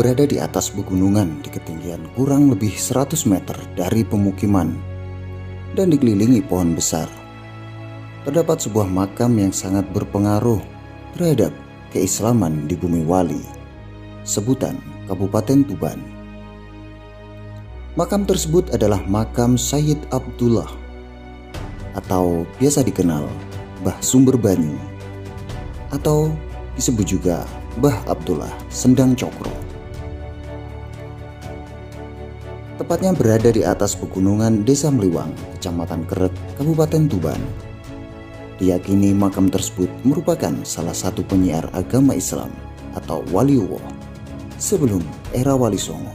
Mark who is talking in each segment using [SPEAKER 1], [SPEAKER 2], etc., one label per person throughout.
[SPEAKER 1] berada di atas pegunungan di ketinggian kurang lebih 100 meter dari pemukiman dan dikelilingi pohon besar. Terdapat sebuah makam yang sangat berpengaruh terhadap keislaman di Bumi Wali, sebutan Kabupaten Tuban. Makam tersebut adalah makam Sayyid Abdullah atau biasa dikenal Mbah Sumber Banyu atau disebut juga Mbah Abdullah Sendang Cokro. Tepatnya berada di atas pegunungan Desa Meliwang, Kecamatan Keret, Kabupaten Tuban. Diyakini makam tersebut merupakan salah satu penyiar agama Islam atau waliullah sebelum era Wali Songo.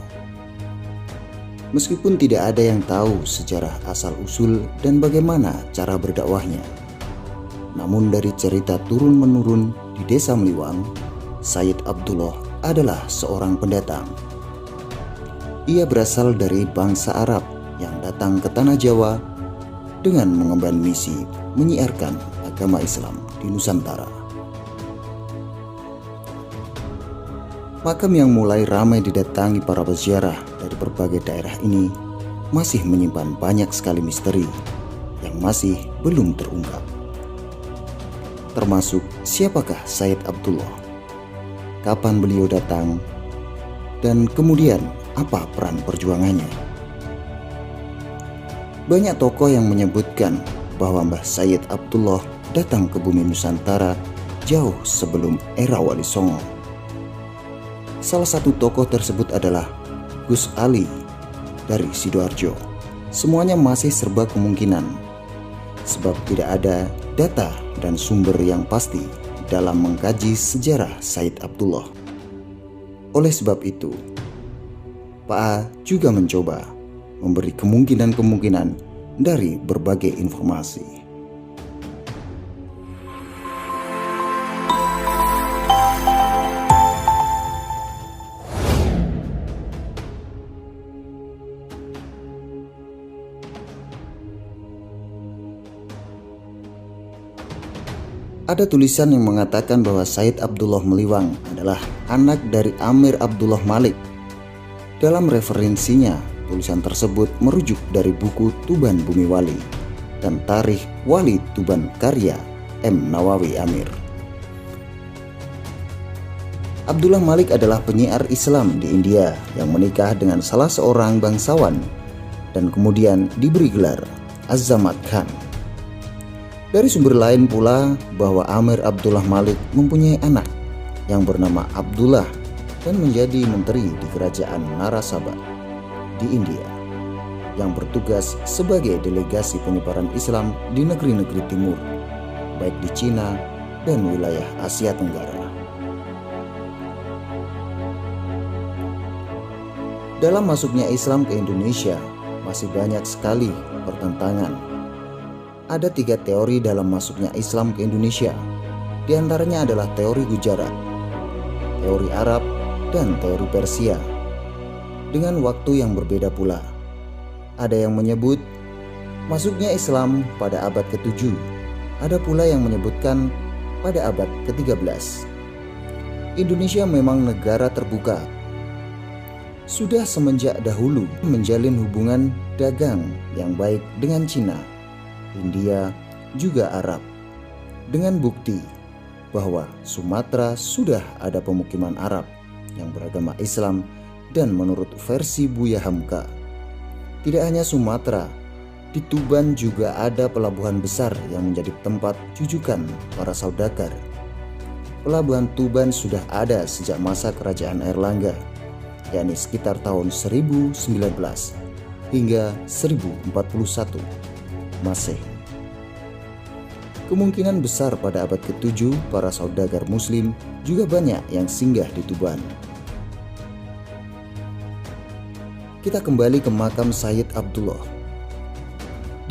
[SPEAKER 1] Meskipun tidak ada yang tahu sejarah asal-usul dan bagaimana cara berdakwahnya, namun dari cerita turun-menurun di Desa Meliwang, Sayyid Abdullah adalah seorang pendatang. Ia berasal dari bangsa Arab yang datang ke tanah Jawa dengan mengemban misi menyiarkan agama Islam di Nusantara. Makam yang mulai ramai didatangi para peziarah dari berbagai daerah ini masih menyimpan banyak sekali misteri yang masih belum terungkap. Termasuk siapakah Sayyid Abdullah, kapan beliau datang, dan kemudian apa peran perjuangannya. Banyak tokoh yang menyebutkan bahwa Mbah Sayyid Abdullah datang ke bumi Nusantara jauh sebelum era Wali Songo. Salah satu tokoh tersebut adalah Gus Ali dari Sidoarjo. Semuanya masih serba kemungkinan, sebab tidak ada data dan sumber yang pasti dalam mengkaji sejarah Sayyid Abdullah. Oleh sebab itu, Pak A juga mencoba memberi kemungkinan-kemungkinan dari berbagai informasi. Ada tulisan yang mengatakan bahwa Sayyid Abdullah Meliwang adalah anak dari Amir Abdullah Malik. Dalam referensinya, tulisan tersebut merujuk dari buku Tuban Bumi Wali dan Tarikh Wali Tuban karya M. Nawawi Amir. Abdullah Malik adalah penyiar Islam di India yang menikah dengan salah seorang bangsawan dan kemudian diberi gelar Az-Zamad Khan. Dari sumber lain pula bahwa Amir Abdullah Malik mempunyai anak yang bernama Abdullah dan menjadi menteri di kerajaan Narasaba di India yang bertugas sebagai delegasi penyebaran Islam di negeri-negeri timur, baik di Cina dan wilayah Asia Tenggara. Dalam masuknya Islam ke Indonesia masih banyak sekali pertentangan. Ada 3 teori dalam masuknya Islam ke Indonesia. Di antaranya adalah teori Gujarat, teori Arab, dan teori Persia. Dengan waktu yang berbeda pula. Ada yang menyebut masuknya Islam pada abad ke-7. Ada pula yang menyebutkan pada abad ke-13. Indonesia memang negara terbuka. Sudah semenjak dahulu menjalin hubungan dagang yang baik dengan Cina, India, juga Arab, dengan bukti bahwa Sumatera sudah ada pemukiman Arab yang beragama Islam. Dan menurut versi Buya Hamka, tidak hanya Sumatera, di Tuban juga ada pelabuhan besar yang menjadi tempat jujukan para saudagar. Pelabuhan Tuban sudah ada sejak masa kerajaan Airlangga, yakni sekitar tahun 1019 hingga 1041 Masehi. Kemungkinan besar pada abad ke-7 para saudagar muslim juga banyak yang singgah di Tuban. Kita kembali ke makam Sayyid Abdullah.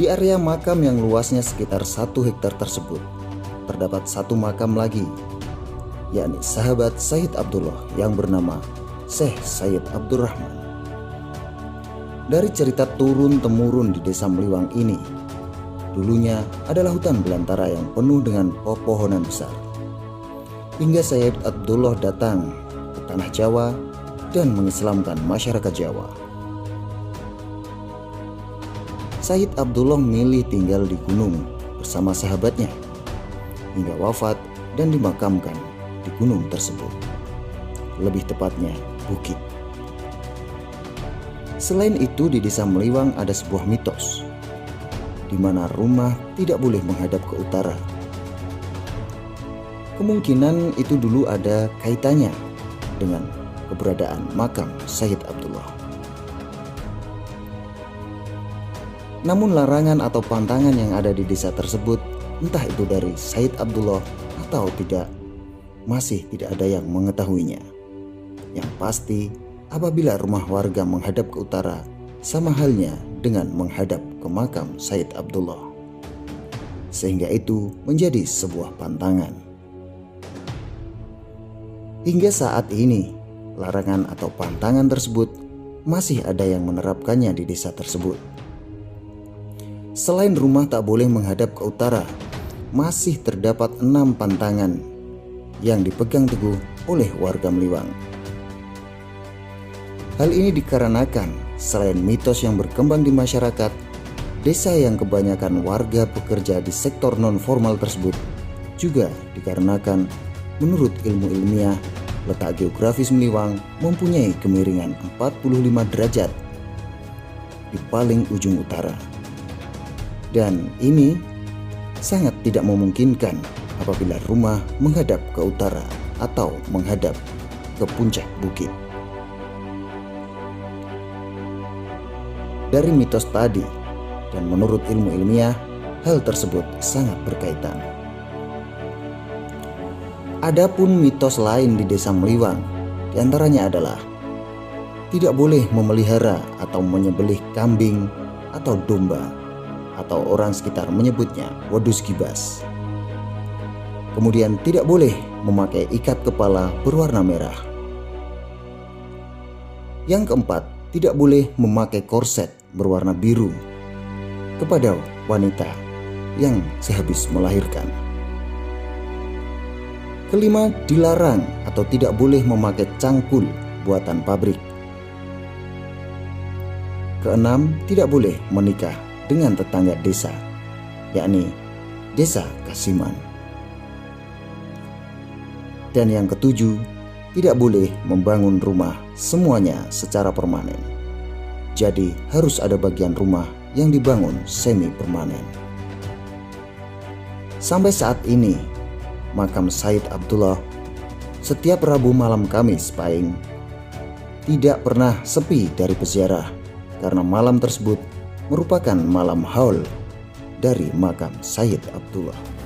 [SPEAKER 1] Di area makam yang luasnya sekitar 1 hektar tersebut, terdapat satu makam lagi, yakni sahabat Sayyid Abdullah yang bernama Syekh Sayyid Abdurrahman. Dari cerita turun-temurun di Desa Meliwang ini, dulunya adalah hutan belantara yang penuh dengan pepohonan besar. Hingga Sayyid Abdullah datang ke tanah Jawa dan mengislamkan masyarakat Jawa. Sayyid Abdullah memilih tinggal di gunung bersama sahabatnya hingga wafat dan dimakamkan di gunung tersebut, lebih tepatnya bukit. Selain itu, di Desa Meliwang ada sebuah mitos di mana rumah tidak boleh menghadap ke utara. Kemungkinan itu dulu ada kaitannya dengan keberadaan makam Sayyid Abdullah. Namun larangan atau pantangan yang ada di desa tersebut, entah itu dari Sayyid Abdullah atau tidak, masih tidak ada yang mengetahuinya. Yang pasti, apabila rumah warga menghadap ke utara, sama halnya dengan menghadap ke makam Sayyid Abdullah. Sehingga itu menjadi sebuah pantangan. Hingga saat ini, larangan atau pantangan tersebut masih ada yang menerapkannya di desa tersebut. Selain rumah tak boleh menghadap ke utara, masih terdapat 6 pantangan yang dipegang teguh oleh warga Meliwang. Hal ini dikarenakan selain mitos yang berkembang di masyarakat, desa yang kebanyakan warga bekerja di sektor non-formal tersebut juga dikarenakan menurut ilmu ilmiah, letak geografis Meliwang mempunyai kemiringan 45 derajat di paling ujung utara. Dan ini sangat tidak memungkinkan apabila rumah menghadap ke utara atau menghadap ke puncak bukit. Dari mitos tadi dan menurut ilmu ilmiah, hal tersebut sangat berkaitan. Adapun mitos lain di Desa Meliwang, diantaranya adalah tidak boleh memelihara atau menyembelih kambing atau domba, atau orang sekitar menyebutnya wedus gibas. Kemudian tidak boleh memakai ikat kepala berwarna merah. Yang keempat, tidak boleh memakai korset berwarna biru kepada wanita yang sehabis melahirkan. Kelima, dilarang atau tidak boleh memakai cangkul buatan pabrik. Keenam, tidak boleh menikah dengan tetangga desa, yakni Desa Kasiman. Dan yang ketujuh, tidak boleh membangun rumah semuanya secara permanen. Jadi harus ada bagian rumah yang dibangun semi permanen. Sampai saat ini, makam Sayyid Abdullah setiap Rabu malam Kamis Pahing tidak pernah sepi dari peziarah, karena malam tersebut merupakan malam haul dari makam Sayyid Abdullah.